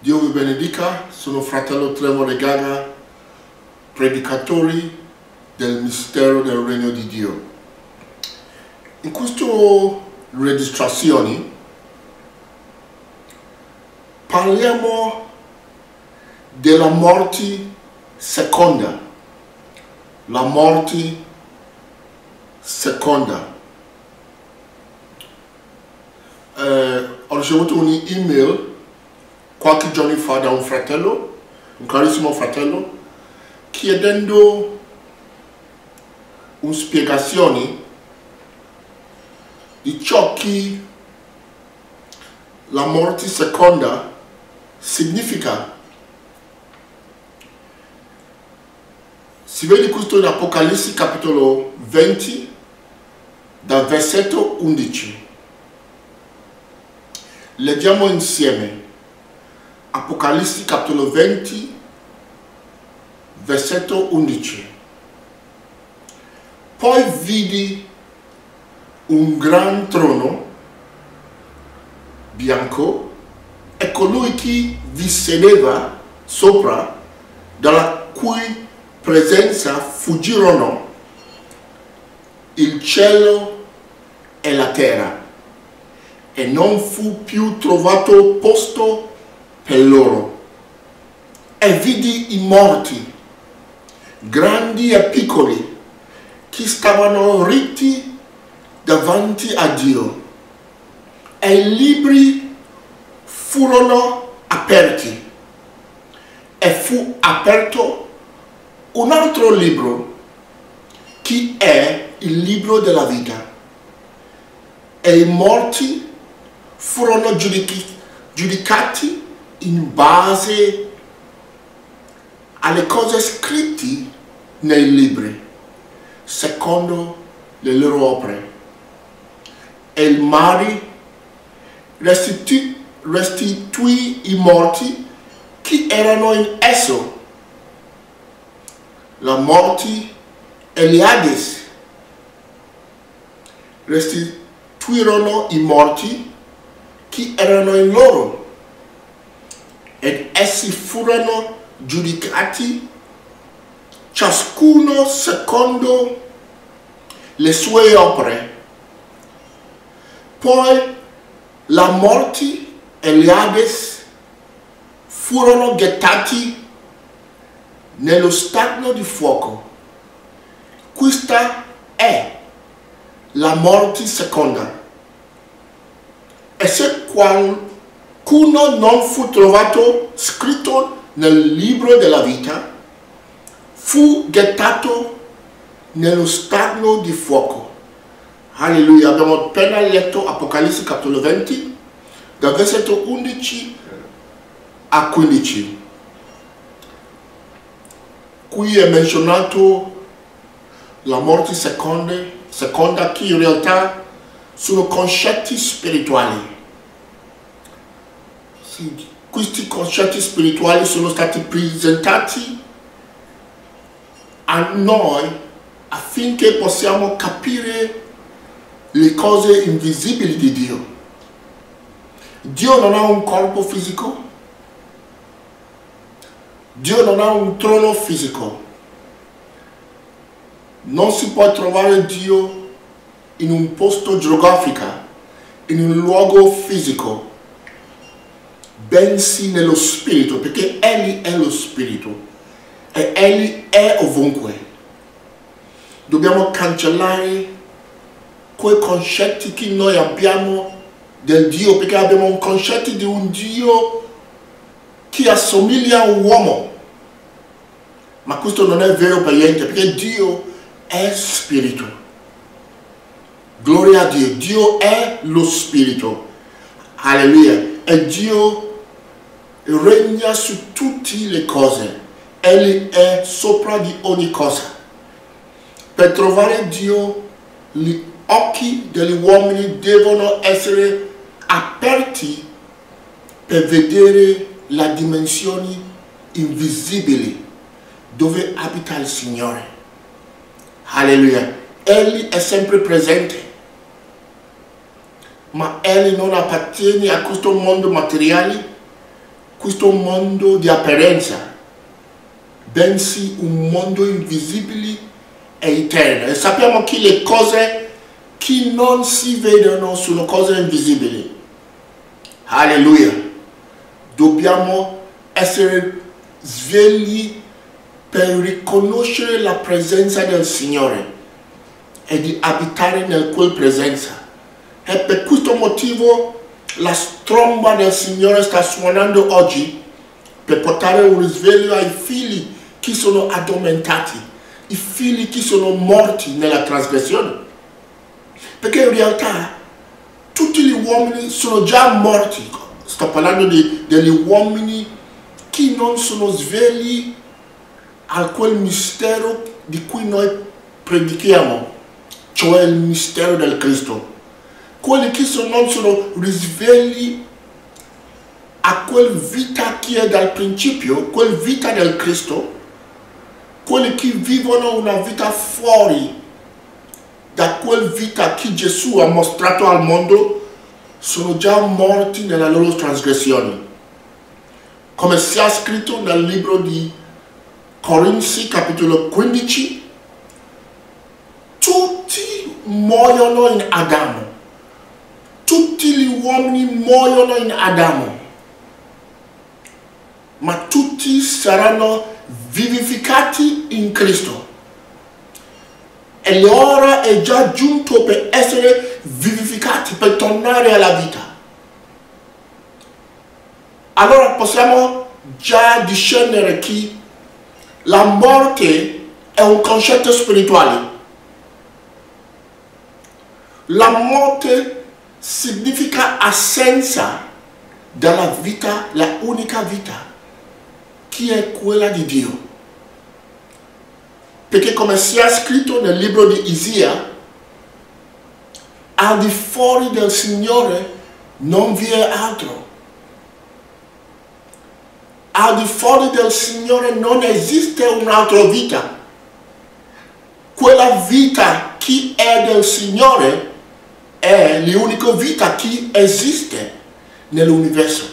Dio vi benedica, sono fratello Trevor Gaga, predicatori del mistero del regno di Dio. In questa registrazione parliamo della morte seconda. La morte seconda. Ho ricevuto un'email qualche giorno fa da un fratello, un carissimo fratello, chiedendo una spiegazione di ciò che la morte seconda significa. Si vede questo in Apocalisse capitolo 20, dal versetto 11. Leggiamo insieme. Apocalisse capitolo 20, versetto 11. Poi vidi un gran trono bianco e colui che vi sedeva sopra, dalla cui presenza fuggirono il cielo e la terra, e non fu più trovato posto per loro. E vidi i morti, grandi e piccoli, che stavano ritti davanti a Dio, e i libri furono aperti, e fu aperto un altro libro, che è il libro della vita, e i morti furono giudicati in base alle cose scritte nei libri, secondo le loro opere. E il mare restituì i morti che erano in esso. La morte e gli Hades restituirono i morti che erano in loro, ed essi furono giudicati ciascuno secondo le sue opere. Poi la morte e gli Hades furono gettati nello stagno di fuoco. Questa è la morte seconda. E se qualcuno non fu trovato scritto nel libro della vita, fu gettato nello stagno di fuoco. Alleluia. Abbiamo appena letto Apocalisse capitolo 20, dal versetto 11 a 15. Qui è menzionato la morte seconda, che in realtà sono concetti spirituali. Sì, questi concetti spirituali sono stati presentati a noi affinché possiamo capire le cose invisibili di Dio. Dio non ha un corpo fisico. Dio non ha un trono fisico. Non si può trovare Dio in un posto geografico, in un luogo fisico, bensì nello spirito, perché Egli è lo spirito e Egli è ovunque. Dobbiamo cancellare quei concetti che noi abbiamo del Dio, perché abbiamo un concetto di un Dio che assomiglia a un uomo, ma questo non è vero per niente, perché Dio è spirito. Gloria a Dio. Dio è lo spirito. Alleluia. E Dio regna su tutte le cose. Egli è sopra di ogni cosa. Per trovare Dio, gli occhi degli uomini devono essere aperti per vedere la dimensione invisibile dove abita il Signore. Alleluia. Egli è sempre presente. ma egli non appartiene a questo mondo materiale. questo mondo di apparenza, bensì un mondo invisibile e eterno. E sappiamo che le cose che non si vedono sono cose invisibili. Alleluia. Dobbiamo essere svegli per riconoscere la presenza del Signore e di abitare nel quel presenza. E per questo motivo la tromba del Signore sta suonando oggi per portare un risveglio ai figli che sono addormentati, i figli che sono morti nella trasgressione. Perché in realtà tutti gli uomini sono già morti. Sto parlando degli uomini che non sono svegli a quel mistero di cui noi predichiamo, cioè il mistero del Cristo. Quelli che non sono risvegli a quel vita che è dal principio, quel vita del Cristo, quelli che vivono una vita fuori da quel vita che Gesù ha mostrato al mondo, sono già morti nella loro trasgressione. Come sia scritto nel libro di Corinzi, capitolo 15, tutti muoiono in Adamo. Tutti gli uomini muoiono in Adamo, ma tutti saranno vivificati in Cristo. E l'ora è già giunto per essere vivificati, per tornare alla vita. Allora possiamo già discernere che la morte è un concetto spirituale. La morte significa assenza dalla vita, la unica vita, che è quella di Dio. Perché come sia scritto nel libro di Isaia, al di fuori del Signore non vi è altro. Al di fuori del Signore non esiste un'altra vita. Quella vita che è del Signore è l'unica vita che esiste nell'universo.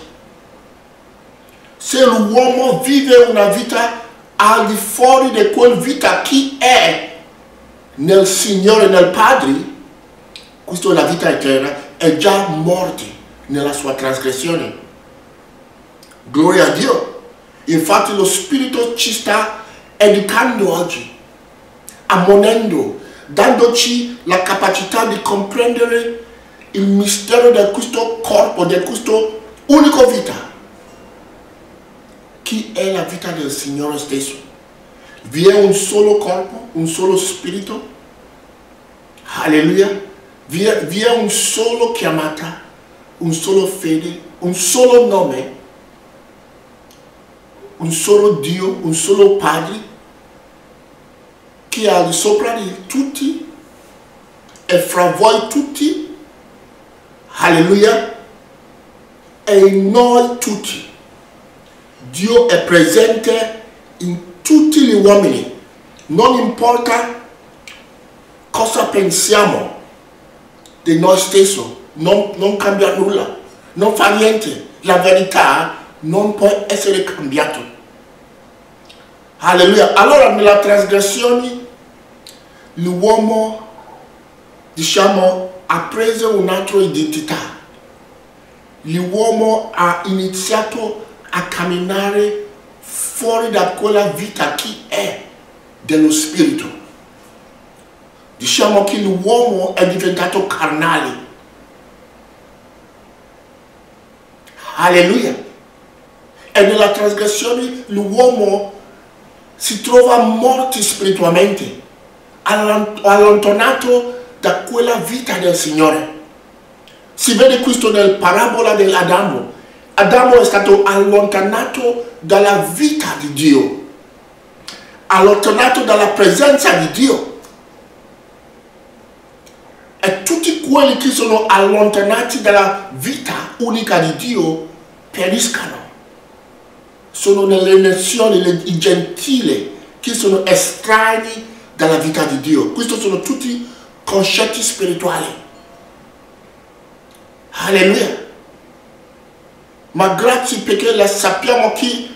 Se l'uomo vive una vita al di fuori di quella vita che è nel Signore, nel Padre, questa è la vita eterna, è già morti nella sua trasgressione. Gloria a Dio. Infatti lo Spirito ci sta educando oggi, ammonendo, dandoci la capacità di comprendere il mistero di questo corpo, di questa unica vita, che è la vita del Signore stesso. Vi è un solo corpo, un solo spirito. Alleluia. Vi è un solo chiamata, un solo fede, un solo nome, un solo Dio, un solo Padre, che è al di sopra di tutti e fra voi tutti, alleluia, e in noi tutti. Dio è presente in tutti gli uomini, non importa cosa pensiamo di noi stessi, non cambia nulla, non fa niente, la verità non può essere cambiata. Alleluia. Allora nella trasgressione l'uomo, diciamo, ha preso un'altra identità. L'uomo ha iniziato a camminare fuori da quella vita che è dello spirito. Diciamo che l'uomo è diventato carnale. Alleluia. E nella trasgressione l'uomo si trova morto spiritualmente, allontanato da quella vita del Signore. Si vede questo nel parabola dell'Adamo. Adamo è stato allontanato dalla vita di Dio, allontanato dalla presenza di Dio. E tutti quelli che sono allontanati dalla vita unica di Dio periscano. Sono nelle nazioni, i gentili che sono estranei dalla vita di Dio. Questi sono tutti concetti spirituali. Alleluia. Ma grazie perché la sappiamo che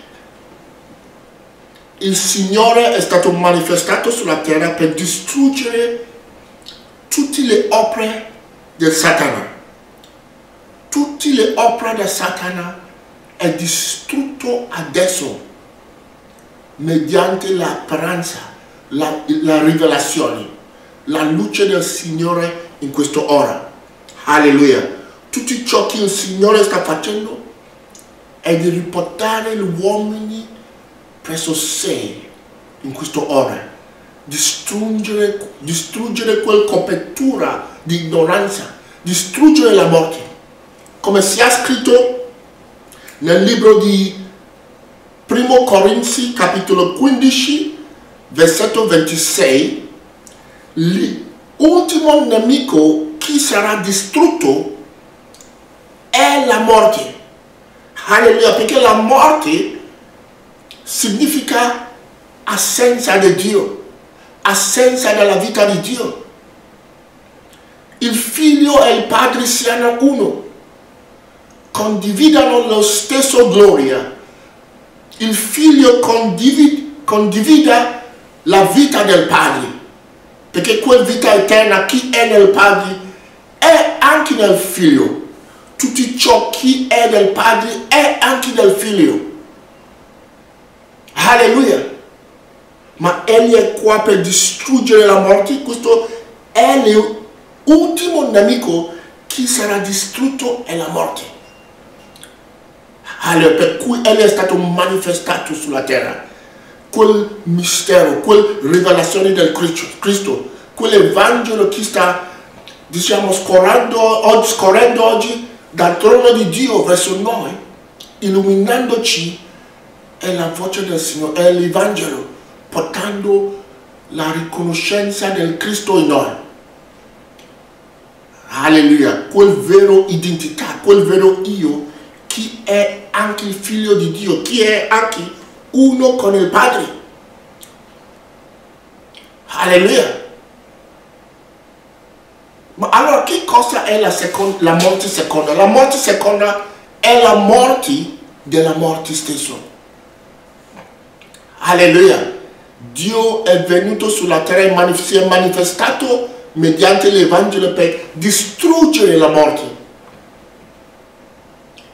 il Signore è stato manifestato sulla terra per distruggere tutte le opere del Satana. Tutte le opere del Satana è distrutto adesso mediante la speranza, la rivelazione, la luce del Signore in questa ora. Alleluia. Tutto ciò che il Signore sta facendo è di riportare gli uomini presso sé in questa ora. Distruggere quella copertura di ignoranza, distruggere la morte. Come sia scritto nel libro di 1 Corinzi capitolo 15 versetto 26, l'ultimo nemico che sarà distrutto è la morte. Alleluia, perché la morte significa assenza di Dio, assenza della vita di Dio. Il figlio e il padre siano uno, condividano lo stesso gloria. Il figlio condivida la vita del padre, perché quella vita eterna che è nel padre è anche nel figlio. Tutto ciò che è del padre è anche del figlio. Alleluia. Ma egli è qua per distruggere la morte. Questo è l'ultimo nemico che sarà distrutto, è la morte. Allora, per cui egli è stato manifestato sulla terra. Quel mistero, quella rivelazione del Cristo, quell'Evangelo che sta, diciamo, scorrendo oggi dal trono di Dio verso noi, illuminandoci, è la voce del Signore, è l'Evangelo, portando la riconoscenza del Cristo in noi. Alleluia, quel vero identità, quel vero io, chi è anche il figlio di Dio, chi è anche uno con il Padre. Alleluia. Ma allora che cosa è la morte seconda? La morte seconda è la morte della morte stesso. Alleluia. Dio è venuto sulla terra e si è manifestato mediante l'Evangelo per distruggere la morte.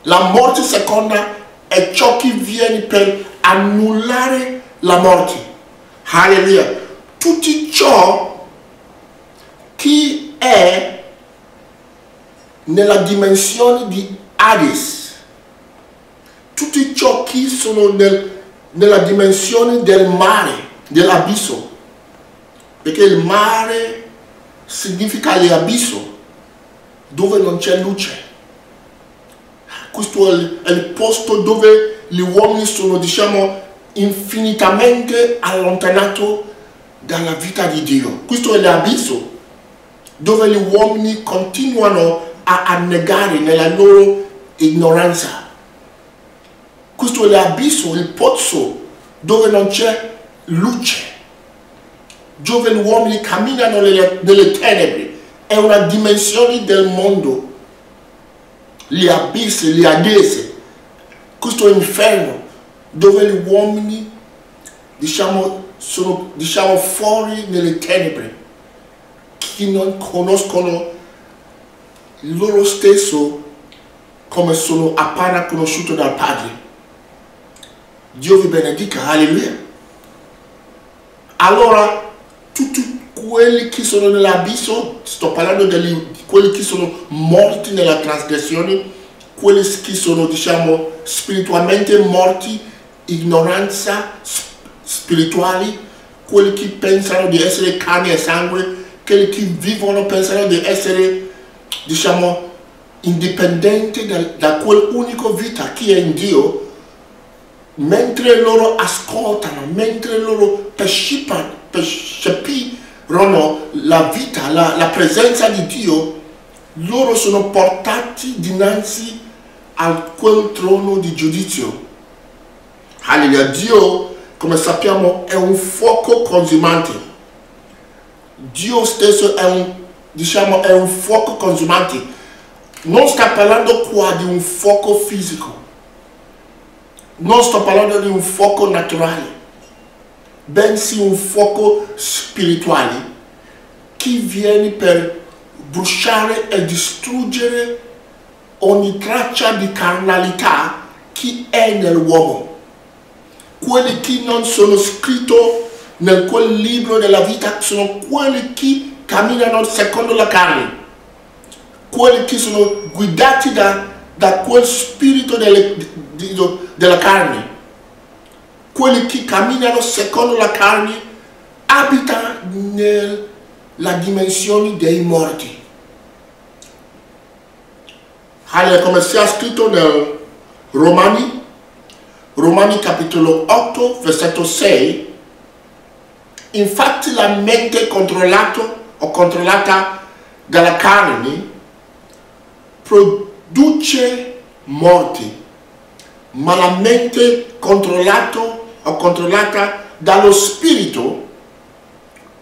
La morte seconda è ciò che viene per annullare la morte. Alleluia. Tutto ciò che è nella dimensione di Hades, tutto ciò che sono nella dimensione del mare, dell'abisso, perché il mare significa l'abisso dove non c'è luce. Questo è il posto dove gli uomini sono, diciamo, infinitamente allontanati dalla vita di Dio. Questo è l'abisso dove gli uomini continuano a annegare nella loro ignoranza. Questo è l'abisso, il pozzo dove non c'è luce, dove gli uomini camminano nelle tenebre. È una dimensione del mondo. Gli abissi, gli Hadesi, questo è l'inferno dove gli uomini, diciamo, sono, diciamo, fuori nelle tenebre, che non conoscono loro stesso come sono appena conosciuto dal Padre. Dio vi benedica, alleluia. Allora, tutti quelli che sono nell'abisso, sto parlando di quelli che sono morti nella trasgressione, quelli che sono, diciamo, spiritualmente morti, ignoranza spirituali, quelli che pensano di essere carne e sangue, quelli che vivono pensano di essere, diciamo, indipendenti da quell'unico vita che è in Dio. Mentre loro ascoltano, mentre loro percepiscono la vita, la presenza di Dio, loro sono portati dinanzi a quel trono di giudizio. Alleluia. Dio, come sappiamo, è un fuoco consumante. Dio stesso è un fuoco consumante. Non sta parlando qua di un fuoco fisico, non sto parlando di un fuoco naturale, bensì un fuoco spirituale che viene per bruciare e distruggere ogni traccia di carnalità che è nell'uomo. Quelli che non sono scritti nel quel libro della vita sono quelli che camminano secondo la carne, quelli che sono guidati da quel spirito della carne, quelli che camminano secondo la carne abitano nella dimensione dei morti. Allora, come sia scritto nel Romani capitolo 8, versetto 6, infatti la mente controllata dalla carne produce morte, ma la mente controllata dallo spirito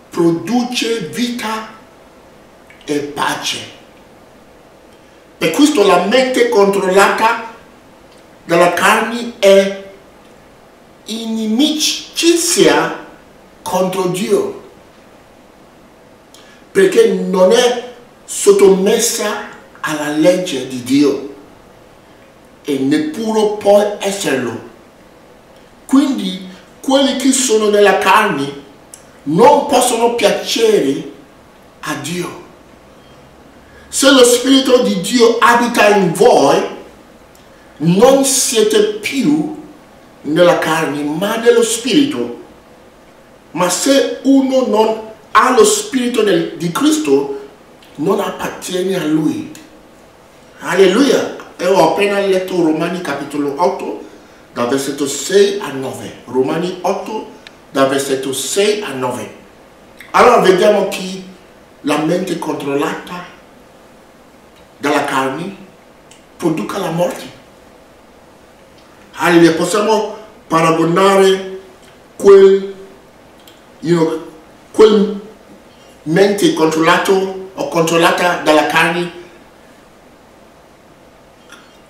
produce vita e pace. Per questo la mente controllata dalla carne è inimicizia contro Dio, perché non è sottomessa alla legge di Dio e neppure può esserlo. Quindi quelli che sono nella carne non possono piacere a Dio. Se lo Spirito di Dio abita in voi, non siete più nella carne, ma nello Spirito. Ma se uno non ha lo Spirito di Cristo, non appartiene a Lui. Alleluia! E ho appena letto Romani capitolo 8, dal versetto 6 a 9. Romani 8, dal versetto 6 a 9. Allora vediamo che la mente controllata dalla carne produca la morte. Allora possiamo paragonare quel mente controllata dalla carne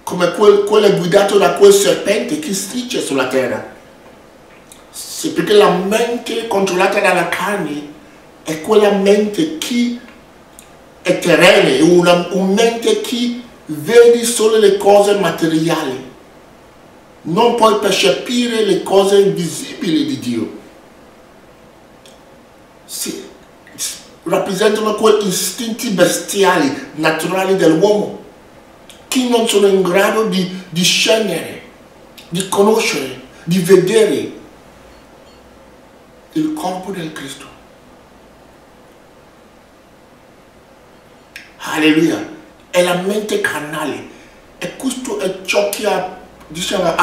come quella guidata da quel serpente che striscia sulla terra. Sì, perché la mente controllata dalla carne è quella mente che è terrena, è una mente che vede solo le cose materiali, non puoi percepire le cose invisibili di Dio. Sì, rappresentano quegli istinti bestiali, naturali dell'uomo, che non sono in grado di discernere, di conoscere, di vedere il corpo del Cristo. Alleluia! È la mente carnale, e questo è ciò che ha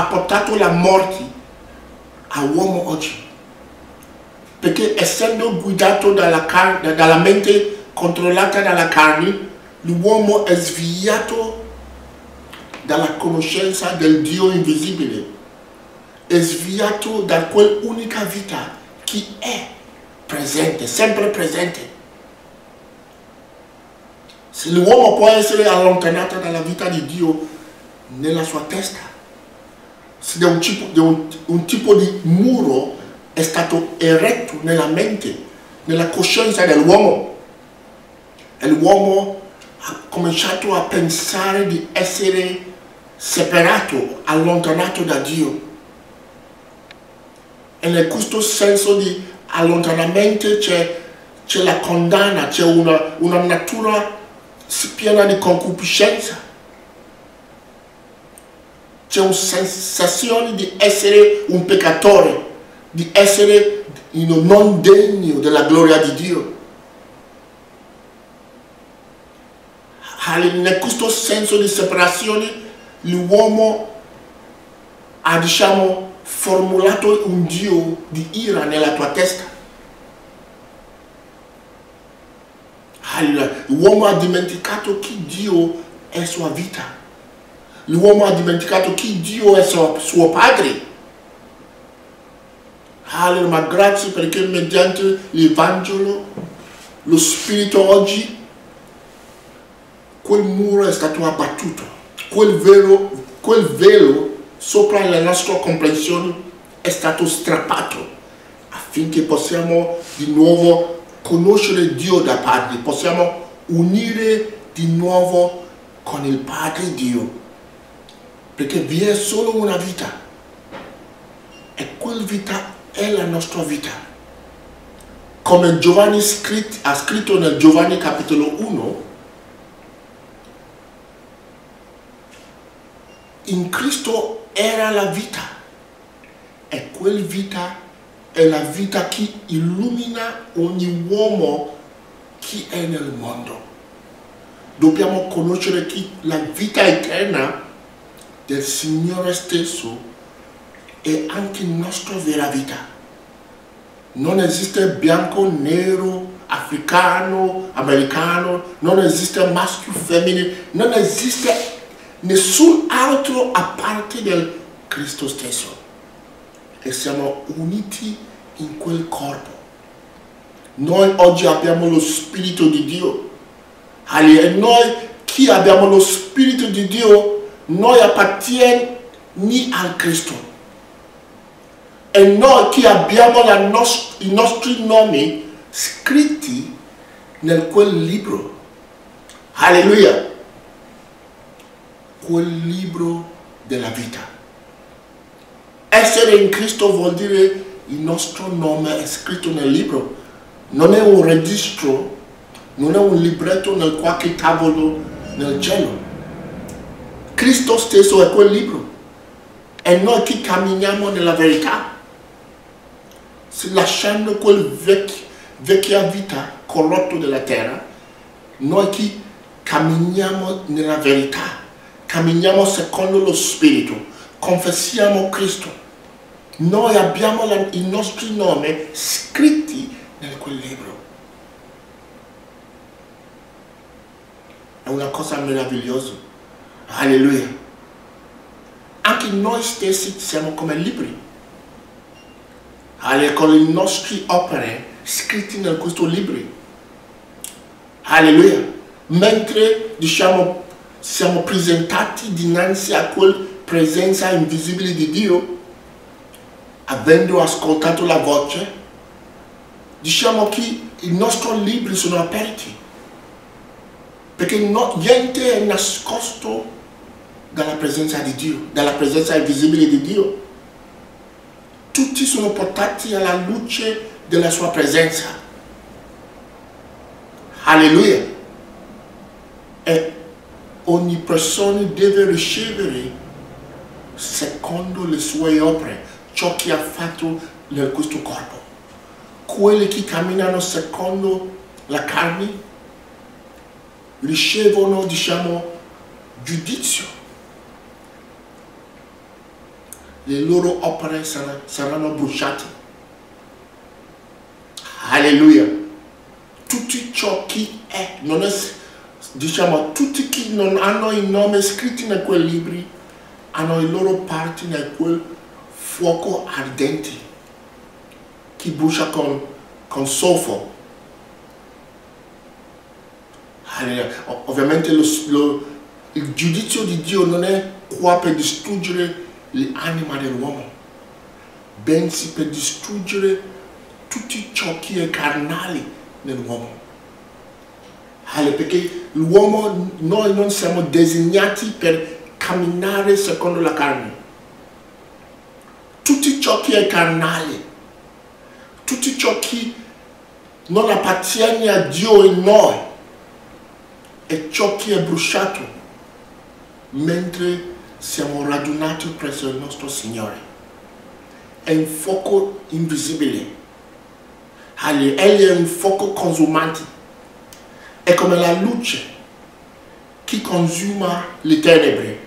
portato la morte all'uomo oggi. Perché essendo guidato dalla mente controllata dalla carne, l'uomo è sviato dalla conoscenza del Dio invisibile, è sviato da quell'unica vita che è presente, sempre presente. Se l'uomo può essere allontanato dalla vita di Dio nella sua testa, se un tipo di muro è stato eretto nella mente, nella coscienza dell'uomo, e l'uomo ha cominciato a pensare di essere separato, allontanato da Dio. E in questo senso di allontanamento c'è la condanna, c'è una natura piena di concupiscenza, c'è una sensazione di essere un peccatore, di essere non degno della gloria di Dio. In questo senso di separazione l'uomo ha, formulato un Dio di ira nella tua testa. L'uomo ha dimenticato che Dio è sua vita. L'uomo ha dimenticato che Dio è suo padre. Ma grazie perché mediante l'Evangelo, lo Spirito oggi, quel muro è stato abbattuto. Quel velo sopra la nostra comprensione è stato strappato affinché possiamo di nuovo conoscere Dio da Padre, possiamo unire di nuovo con il Padre Dio, perché vi è solo una vita e quella vita è la nostra vita. Come Giovanni ha scritto nel Giovanni capitolo 1, in Cristo era la vita e quella vita è la vita che illumina ogni uomo che è nel mondo. Dobbiamo conoscere che la vita eterna del Signore stesso è anche la nostra vera vita. Non esiste bianco, nero, africano, americano, non esiste maschio, femminile, non esiste nessun altro a parte del Cristo stesso. E siamo uniti in quel corpo. Noi oggi abbiamo lo Spirito di Dio. E noi che abbiamo lo Spirito di Dio, noi appartieniamo al Cristo. E noi che abbiamo i nostri nomi scritti in quel libro. Alleluia! Quel libro della vita. Essere in Cristo vuol dire il nostro nome è scritto nel libro. Non è un registro, non è un libretto nel qualche tavolo nel cielo. Cristo stesso è quel libro. E noi che camminiamo nella verità, lasciando quella vecchia vita corrotta della terra, noi che camminiamo nella verità, camminiamo secondo lo Spirito, confessiamo Cristo. Noi abbiamo i nostri nomi scritti in quel libro. È una cosa meravigliosa. Alleluia. Anche noi stessi siamo come libri. Con le nostre opere scritte in questo libro. Alleluia. Mentre diciamo siamo presentati dinanzi a quella presenza invisibile di Dio, avendo ascoltato la voce, diciamo che i nostri libri sono aperti, perché niente è nascosto dalla presenza di Dio, dalla presenza invisibile di Dio. Tutti sono portati alla luce della sua presenza. Alleluia. E ogni persona deve ricevere secondo le sue opere ciò che ha fatto in questo corpo. Quelli che camminano secondo la carne ricevono, diciamo, giudizio. Le loro opere saranno bruciate. Alleluia. Tutti ciò che è, non è, diciamo, tutti che non hanno il nome scritto in quei libri hanno i loro parti in quel fuoco ardente che brucia con soffo. Ovviamente il giudizio di Dio non è qua per distruggere l'anima dell'uomo, bensì per distruggere tutto ciò che è carnale nell'uomo. Perché l'uomo, noi non siamo disegnati per camminare secondo la carne. Tutto ciò che è carnale, tutto ciò che non appartiene a Dio in noi, è ciò che è bruciato mentre siamo radunati presso il nostro Signore. È un fuoco invisibile. Egli è un fuoco consumante. È come la luce che consuma le tenebre.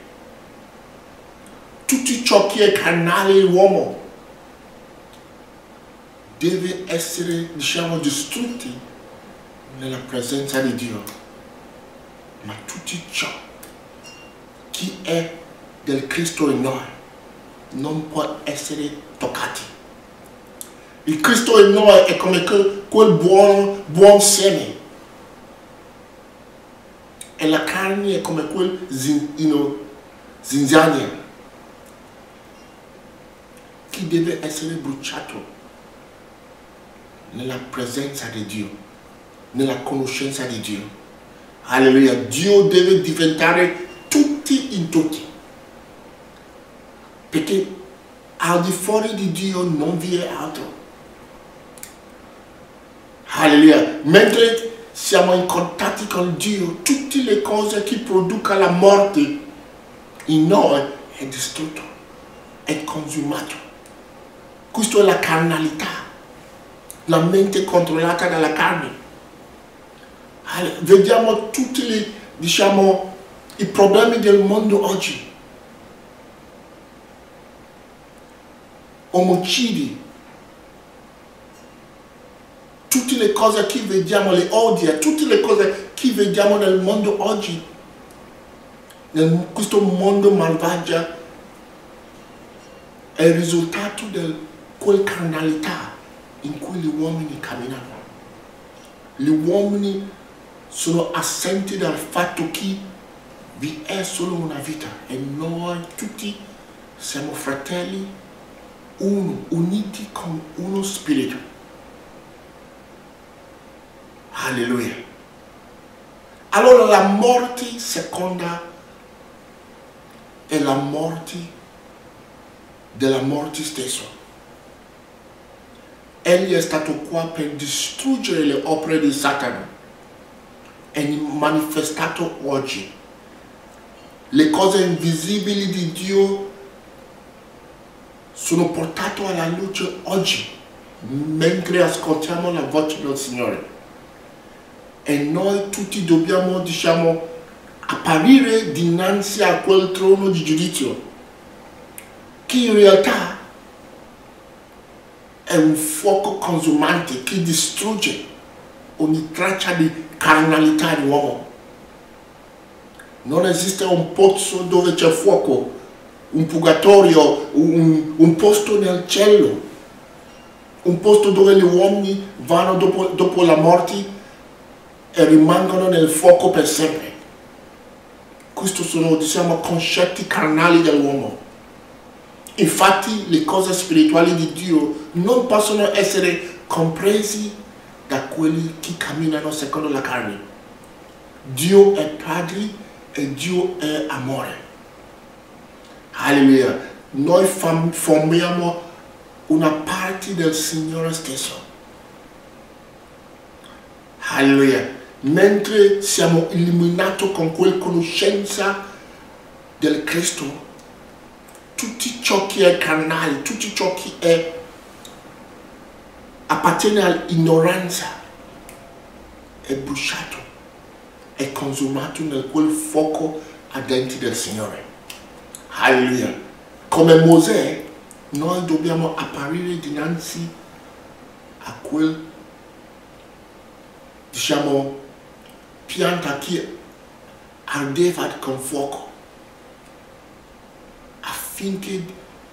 Tutto ciò che è carnale l'uomo deve essere, diciamo, distrutti nella presenza di Dio. Ma tutto ciò che è del Cristo in noi non può essere toccati. Il Cristo in noi è come quel buon seme, e la carne è come quel zinzania. che deve essere bruciato nella presenza di Dio, nella conoscenza di Dio. Alleluia. Dio deve diventare tutti in tutti, perché al di fuori di Dio non vi è altro. Alleluia. Mentre siamo in contatto con Dio, tutte le cose che producono la morte in noi è distrutto, è consumato. Questa è la carnalità, la mente controllata dalla carne. Vediamo tutti i problemi del mondo oggi. Omicidi, tutte le cose che vediamo, le odia, tutte le cose che vediamo nel mondo oggi, in questo mondo malvagio, è il risultato di quella carnalità in cui gli uomini camminano. Gli uomini sono assenti dal fatto che vi è solo una vita e noi tutti siamo fratelli, uniti con uno spirito. Alleluia. Allora la morte seconda è la morte della morte stessa. Egli è stato qua per distruggere le opere di Satana. È manifestato oggi. Le cose invisibili di Dio sono portate alla luce oggi, mentre ascoltiamo la voce del Signore. E noi tutti dobbiamo, apparire dinanzi a quel trono di giudizio, che in realtà è un fuoco consumante che distrugge ogni traccia di carnalità di uomo. Non esiste un pozzo dove c'è fuoco, un purgatorio, un posto nel cielo, un posto dove gli uomini vanno dopo la morte e rimangono nel fuoco per sempre. Questi sono, concetti carnali dell'uomo. Infatti le cose spirituali di Dio non possono essere compresi da quelli che camminano secondo la carne. Dio è Padre e Dio è amore. Alleluia. Noi formiamo una parte del Signore stesso. Alleluia. Mentre siamo illuminati con quella conoscenza del Cristo, tutto ciò che è carnale, tutto ciò che appartiene all'ignoranza è bruciato, è consumato nel quel fuoco ardente del Signore. Alleluia. Come Mosè, noi dobbiamo apparire dinanzi a quel, pianta che ardeva con fuoco, affinché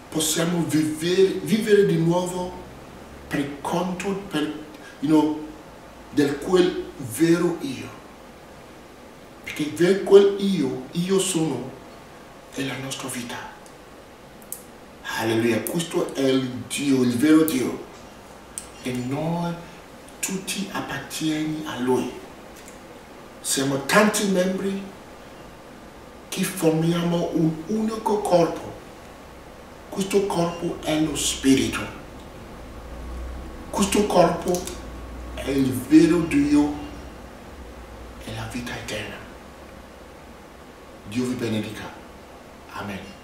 possiamo vivere di nuovo per conto del quel vero io. Perché quel io sono, è la nostra vita. Alleluia. Questo è il Dio, il vero Dio. E noi tutti appartieni a Lui. Siamo tanti membri che formiamo un unico corpo. Questo corpo è lo Spirito. Questo corpo è il vero Dio e la vita eterna. Dio vi benedica. Amen.